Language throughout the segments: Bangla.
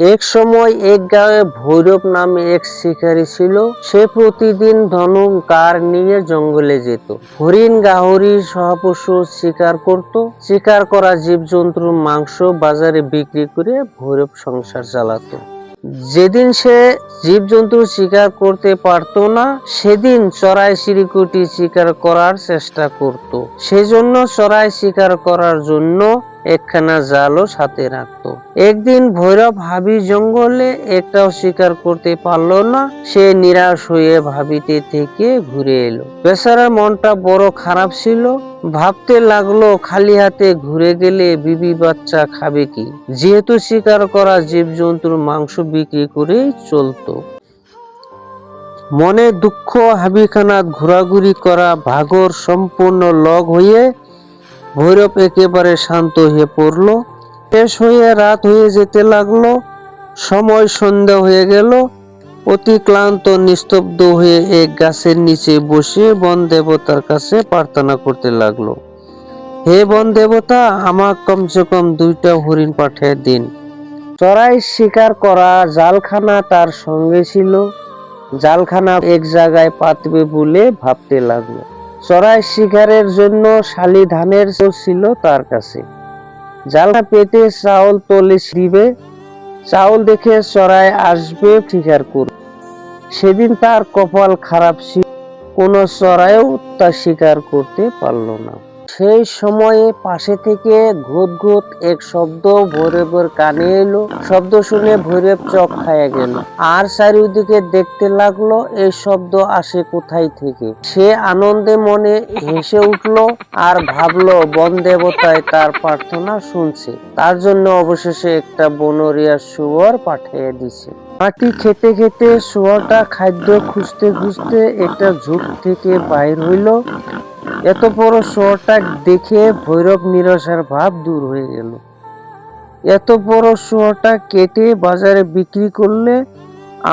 এক সময় এক গাঁয়ে ভৈরব নামে এক শিকারী ছিল। সে প্রতিদিন ধনুক কার নিয়ে জঙ্গলে যেত। হরিণ গাহরি সহপশু শিকার করত। শিকার করা জীবজন্তুর মাংস বাজারে বিক্রি করে ভৈরব সংসার চালাতো। যেদিন সে জীবজন্তু শিকার করতে পারত না, সেদিন চড়াই চিরকুটি শিকার করার চেষ্টা করত। সেজন্য চড়াই শিকার করার জন্য একখানা জালও সাথে রাখত। একদিন ভৈরব হাবি জঙ্গলে একটাও শিকার করতে পারল না। সে নিরাশ হয়ে ভাবিতে থেকে ঘুরে এলো। বেচারার মনটা বড় খারাপ ছিল। ভাবতে লাগলো, খালি হাতে ঘুরে গেলে বিবি বাচ্চা খাবে কি? যেহেতু শিকার করা জীবজন্তুর মাংস বিক্রি করেই চলতো। মনে দুঃখ হাবিখানাত ঘোরাঘুরি করা ভাগর সম্পূর্ণ লগ হয়ে ভৈরব একেবারে শান্ত হয়ে পড়ল। শেষ হয়ে রাত হয়ে যেতে লাগলো। সময় সন্ধ্যা হয়ে গেল। অতি ক্লান্ত নিস্তব্ধ হয়ে এক গাছের নিচে বসে বন দেবতার কাছে প্রার্থনা করতে লাগলো। হে বন দেবতা, আমার কমসে কম 2টা হরিণ পাঠিয়ে দিন। চড়াই শিকার করা জালখানা তার সঙ্গে ছিল। জালখানা এক জায়গায় পাতবে বলে ভাবতে লাগলো। চড়াই শিকারের জন্য শালি ধানের চাল ছিল তার কাছে। জালখানা পেতে চাউল তলে দিবে। চাউল দেখে চড়াই আসবে শিকার করবে। সেদিন তার কপাল খারাপ ছিল, কোনো চড়াইও তা শিকার করতে পারল না। সেই সময়ে পাশে থেকে ঘুত ঘুত এক শব্দ ভৈরবের কানে এলো। শব্দ শুনে ভৈরব চোখ খাইয়া গেল আর চারিদিকে দেখতে লাগলো এই শব্দ আসে কোথায় থেকে। সে আনন্দে মনে হেসে উঠলো আর ভাবলো বন দেবতায় তার প্রার্থনা শুনছে। তার জন্য অবশেষে একটা বনরিয়া শুয়োর পাঠিয়ে দিছে। মাটি খেতে খেতে শুয়োরটা খাদ্য খুঁজতে খুঁজতে একটা ঝোপ থেকে বাইর হইল। এত বড় শুয়োরটা দেখে ভৈরব নিরাশার ভাব দূর হয়ে গেল। এত বড় শুয়োরটা কেটে বাজারে বিক্রি করলে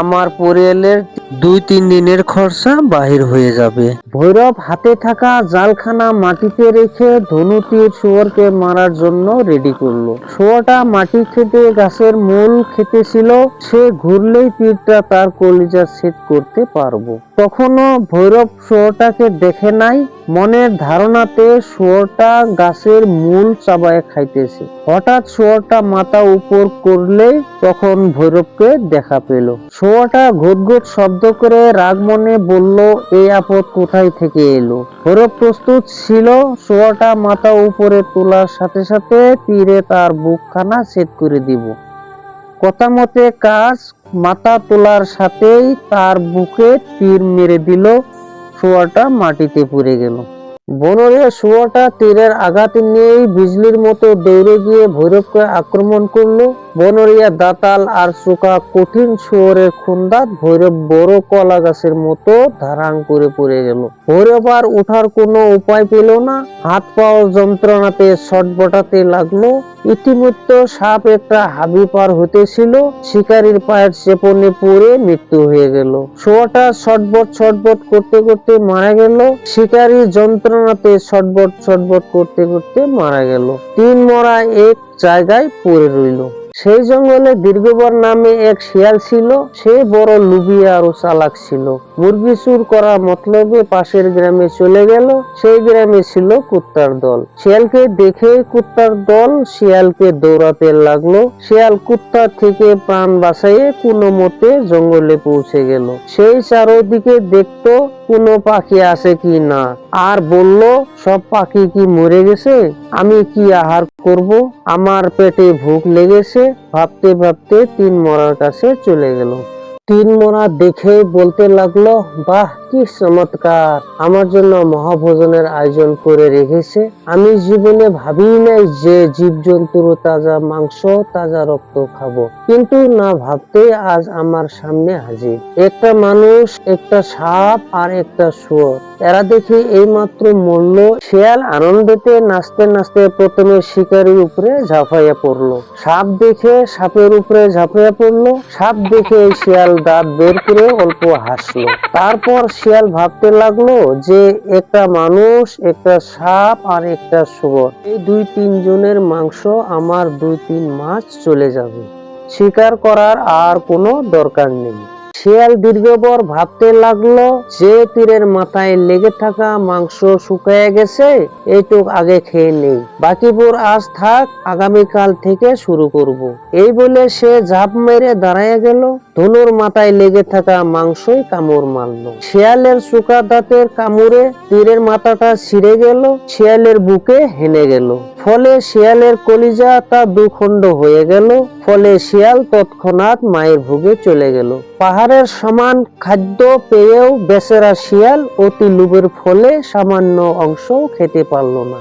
আমার পরিবারের 2-3 দিনের খরচা বাহির হয়ে যাবে। ভৈরব হাতে থাকা জালখানা মাটিতে রেখে ধনুতীর শুয়োরকে মারার জন্য রেডি করলো। শুয়োরটা মাটি খেতে গাছের মূল খেতেছিল। সে ঘুরলেই তীরটা তার কলিজা ছেদ করতে পারবো। তখনও ভৈরব শুয়োরটাকে দেখে নাই। মনের ধারণাতে শুয়োরটা গাছের মূল চাবায় খাইতেছে। হঠাৎ শুয়োরটা মাথা উপর করলে তখন ভৈরবকে দেখা পেল। শুয়োরটা ঘুট ঘুট শব্দ করে রাগ মনে বলল, এই আপদ কোথায় থেকে এলো? ভৈরব প্রস্তুত ছিল। শুয়োরটা মাথা উপরে তোলার সাথে সাথে তীরে তার বুকখানা ছেদ করে দিব। কথা মতে কাজ। মাথা তোলার সাথেই তার বুকে তীর মেরে দিল। শুয়োরটা মাটিতে পড়ে গেল। বনরিয়া শুয়োরটা তীরের আঘাত নিয়েই বিজলির মতো দৌড়ে গিয়ে ভৈরবকে আক্রমণ করলো। বনরিয়া দাঁতাল আর চোখা কঠিন শুয়োরের খুন্দাত ভৈরব বড় কলা গাছের মতো ধারাং করে পড়ে গেল। ভৈরব আর ওঠার কোনো উপায় পেল না। হাত পাও যন্ত্রণাতে ছটবটাতে লাগলো। ইতিমধ্যে সাপ একটা হাবি পার হতেছিল। শিকারীর পায়ের চেপনে পড়ে মৃত্যু হয়ে গেল। শুয়োরটা ছটবট ছটবট করতে করতে মারা গেল। শিকারী যন্ত্রণাতে ছটবট ছটবট করতে করতে মারা গেল। 3 মরা এক জায়গায় পড়ে রইল। সেই জঙ্গলে দীর্ঘবর নামে এক শিয়াল ছিল। সে বড় লুবি আর চালাক ছিল। মুরগি চুর করা মতলবে পাশের গ্রামে চলে গেল। সেই গ্রামে ছিল কুত্তার দল। শিয়ালকে দেখে কুত্তার দল শিয়ালকে দৌড়াতে লাগলো। শিয়াল কুত্তা থেকে প্রাণ বাঁচাইয়ে কোনো মতে জঙ্গলে পৌঁছে গেল। সেই চারদিকে দেখতো কোনো পাখি আছে কি না, আর বলল, সব পাখি কি মরে গেছে? আমি কি আহার করব? আমার পেটে ভুখ লেগেছে। ভাবতে ভাবতে 3 মরার কাছে চলে গেল। 3 মরা দেখে বলতে লাগলো, বাহ, কি চমৎকার! আমার জন্য মহাভোজনের আয়োজন করে রেখেছে। আমি জীবনে ভাবিই নাই যে জীবজন্তুর তাজা মাংস তাজা রক্ত খাবো। কিন্তু না ভাবতে আজ আমার সামনে হাজির একটা মানুষ, একটা সাপ আর একটা শুয়োর। এরা দেখে এইমাত্র মরল। শিয়াল আনন্দেতে নাচতে নাচতে প্রথমে শিকারীর উপরে ঝাঁপাইয়া পড়লো। সাপ দেখে সাপের উপরে ঝাঁপাইয়া পড়লো। সাপ দেখে শিয়াল দাঁত বের করে অল্প হাসলো। তারপর শিয়াল ভাবতে লাগলো যে একটা মানুষ, একটা সাপ আর একটা শুয়োর, এই 2-3 জনের মাংস আমার 2-3 মাস চলে যাবে। শিকার করার আর কোনো দরকার নেই। শিয়াল দীর্ঘবার ভাবতে লাগলো, যে তীরের মাথায় লেগে থাকা মাংস শুকিয়ে গেছে, এইটুক আগে খেয়ে নেই, বাকিপুর আজ থাক, আগামীকাল থেকে শুরু করব। এই বলে সে ঝাঁপ মেরে দাঁড়ায় গেল। ধনুর মাথায় লেগে থাকা মাংসই কামড় মারলো। শিয়ালের শুকা দাঁতের কামড়ে তীরের মাথাটা ছিঁড়ে গেল, শিয়ালের বুকে হেনে গেল। ফলে শিয়ালের কলিজা তা দুখণ্ড হয়ে গেল। ফলে শিয়াল তৎক্ষণাৎ মায়ের ভোগে চলে গেল। পাহাড়ের সমান খাদ্য পেয়েও বেচারা শিয়াল অতি লোভের ফলে সামান্য অংশও খেতে পারল না।